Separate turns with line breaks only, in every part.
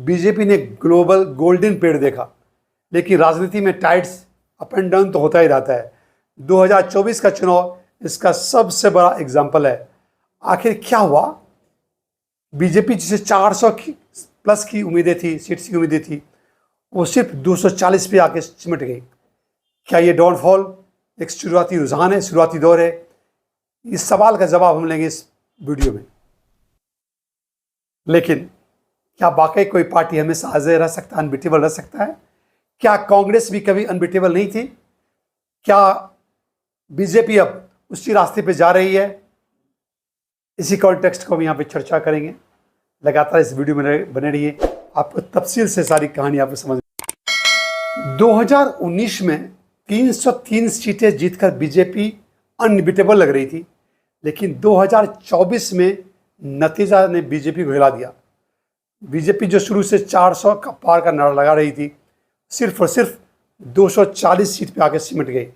BJP ने global golden period देखा, लेकिन राजनीति में टाइड्स अप एंड डाउन तो होता ही रहता है। 2024 का चुनाव इसका सबसे बड़ा एग्जाम्पल है। आखिर क्या हुआ? बीजेपी जिसे 400 प्लस की उम्मीदें थी, सीट्स की उम्मीदें थी, वो सिर्फ 240 पे आके सिमट गई। क्या ये डाउनफॉल एक शुरुआती रुझान है, शुरुआती दौर है? इस सवाल का जवाब हम लेंगे इस वीडियो में। लेकिन क्या वाकई कोई पार्टी हमेशा अजय रह सकता है, अनबीटेबल रह सकता है? क्या कांग्रेस भी कभी अनबीटेबल नहीं थी? क्या बीजेपी अब उसी रास्ते पे जा रही है? इसी कॉन्टेक्स्ट को हम यहाँ पे चर्चा करेंगे। लगातार इस वीडियो में बने रहिए, आपको तफसील से सारी कहानी आपको समझ। 2019 में 303 सीटें जीतकर बीजेपी अनबीटेबल लग रही थी, लेकिन 2024 में नतीजा ने बीजेपी को हिला दिया। बीजेपी जो शुरू से 400 का पार का नारा लगा रही थी, सिर्फ और सिर्फ 240 सीट पे आके सिमट गई।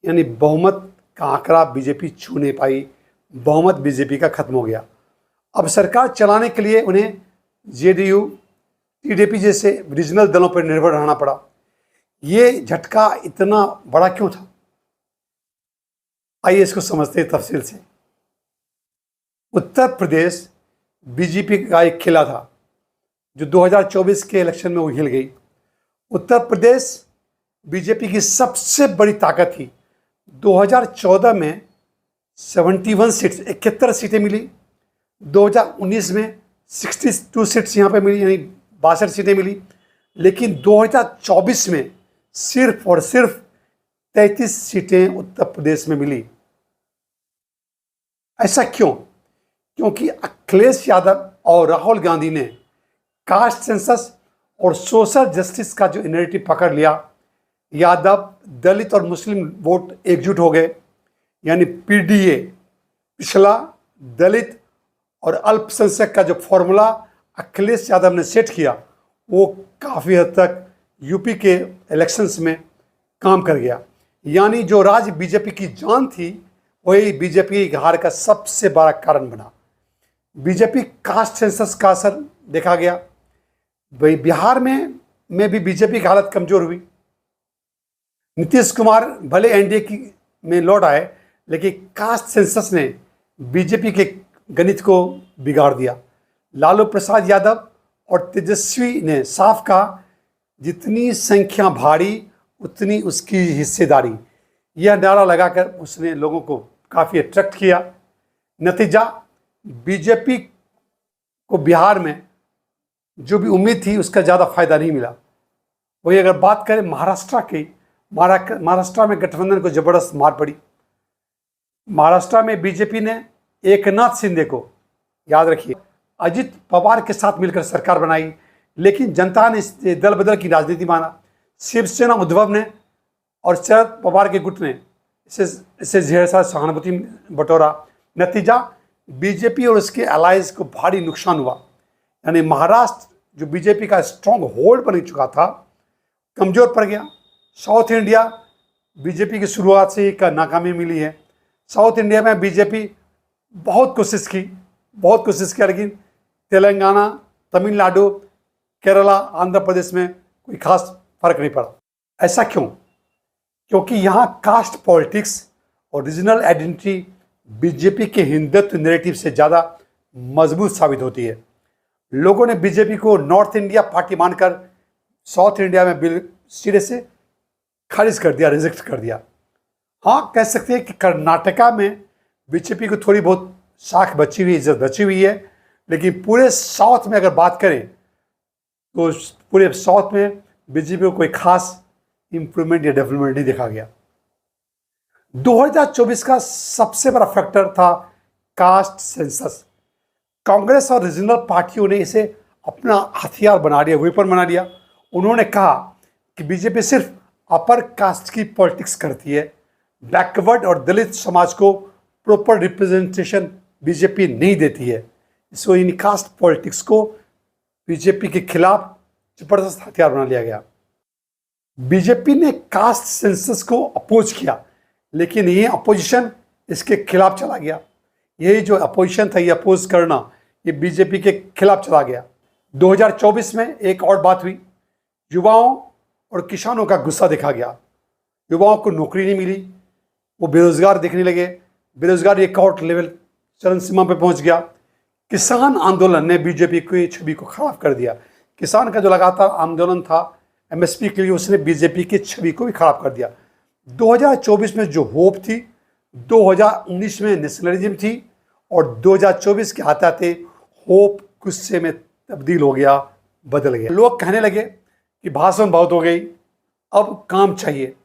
यानी बहुमत का आंकड़ा बीजेपी छू नहीं पाई, बहुमत बीजेपी का खत्म हो गया। अब सरकार चलाने के लिए उन्हें जेडीयू, टीडीपी जैसे रीजनल दलों पर निर्भर रहना पड़ा। ये झटका इतना बड़ा क्यों था? आइए इसको समझते हैं तफसील से। उत्तर प्रदेश बीजेपी का एक किला था जो 2024 के इलेक्शन में वो हिल गई। उत्तर प्रदेश बीजेपी की सबसे बड़ी ताकत थी। 2014 में 71 सीट्स, 71 सीटें मिली। 2019 में 62 सीट्स यहाँ पे मिली, यानी 62 सीटें मिली। लेकिन 2024 में सिर्फ और सिर्फ 33 सीटें उत्तर प्रदेश में मिली। ऐसा क्यों? क्योंकि अखिलेश यादव और राहुल गांधी ने कास्ट सेंसस और सोशल जस्टिस का जो नैरेटिव पकड़ लिया, यादव, दलित और मुस्लिम वोट एकजुट हो गए। यानी पीडीए, पिछला दलित और अल्पसंख्यक का जो फॉर्मूला अखिलेश यादव ने सेट किया, वो काफ़ी हद तक यूपी के इलेक्शंस में काम कर गया। यानी जो राज्य बीजेपी की जान थी, वही बीजेपी की हार का सबसे बड़ा कारण बना। बीजेपी कास्ट सेंसस का असर देखा गया। भाई बिहार में भी बीजेपी की हालत कमजोर हुई। नीतीश कुमार भले एनडीए की में लौट आए, लेकिन कास्ट सेंसस ने बीजेपी के गणित को बिगाड़ दिया। लालू प्रसाद यादव और तेजस्वी ने साफ कहा, जितनी संख्या भारी उतनी उसकी हिस्सेदारी। यह नारा लगाकर उसने लोगों को काफ़ी अट्रैक्ट किया। नतीजा, बीजेपी को बिहार में जो भी उम्मीद थी उसका ज़्यादा फायदा नहीं मिला। वही अगर बात करें महाराष्ट्र की, महाराष्ट्र में गठबंधन को जबरदस्त मार पड़ी। महाराष्ट्र में बीजेपी ने एकनाथ शिंदे को, याद रखिए, अजित पवार के साथ मिलकर सरकार बनाई, लेकिन जनता ने इस दल बदल की राजनीति माना। शिवसेना उद्धव ने और शरद पवार के गुट ने इससे ढेर सारा सहानुभूति बटोरा। नतीजा, बीजेपी और उसके अलायंस को भारी नुकसान हुआ। यानी महाराष्ट्र जो बीजेपी का स्ट्रॉन्ग होल्ड बन चुका था, कमज़ोर पड़ गया। साउथ इंडिया बीजेपी की शुरुआत से ही का नाकामी मिली है। साउथ इंडिया में बीजेपी बहुत कोशिश की, लेकिन तेलंगाना, तमिलनाडु, केरला, आंध्र प्रदेश में कोई खास फर्क नहीं पड़ा। ऐसा क्यों? क्योंकि यहाँ कास्ट पॉलिटिक्स और रीजनल आइडेंटिटी बीजेपी के हिंदुत्व नैरेटिव से ज़्यादा मजबूत साबित होती है। लोगों ने बीजेपी को नॉर्थ इंडिया पार्टी मानकर साउथ इंडिया में बिल सिरे से खारिज कर दिया, रिजेक्ट कर दिया। हाँ, कह सकते हैं कि कर्नाटका में बीजेपी को थोड़ी बहुत साख बची हुई, इज्जत बची हुई है, लेकिन पूरे साउथ में अगर बात करें तो पूरे साउथ में बीजेपी को कोई खास इंप्रूवमेंट या डेवलपमेंट नहीं देखा गया। 2024 का सबसे बड़ा फैक्टर था कास्ट सेंसस। कांग्रेस और रीजनल पार्टियों ने इसे अपना हथियार बना लिया, वेपन बना लिया। उन्होंने कहा कि बीजेपी सिर्फ अपर कास्ट की पॉलिटिक्स करती है, बैकवर्ड और दलित समाज को प्रॉपर रिप्रेजेंटेशन बीजेपी नहीं देती है। इसको इन कास्ट पॉलिटिक्स को बीजेपी के खिलाफ जबरदस्त हथियार बना लिया गया। बीजेपी ने कास्ट सेंसस को अपोज किया, लेकिन ये अपोजिशन इसके खिलाफ चला गया। यही जो अपोजिशन था, ये अपोज करना, ये बीजेपी के खिलाफ चला गया। 2024 में एक और बात हुई, युवाओं और किसानों का गुस्सा देखा गया। युवाओं को नौकरी नहीं मिली, वो बेरोजगार दिखने लगे, बेरोजगारी एक और लेवल चरम सीमा पर पहुंच गया। किसान आंदोलन ने बीजेपी की छवि को खराब कर दिया। किसान का जो लगातार आंदोलन था एमएसपी के लिए, उसने बीजेपी की छवि को भी खराब कर दिया। 2024 में जो होप थी, 2019 में नेशनलिज्म थी, और 2024 के आते आते होप गुस्से में तब्दील हो गया, बदल गया। लोग कहने लगे कि भाषण बहुत हो गई, अब काम चाहिए।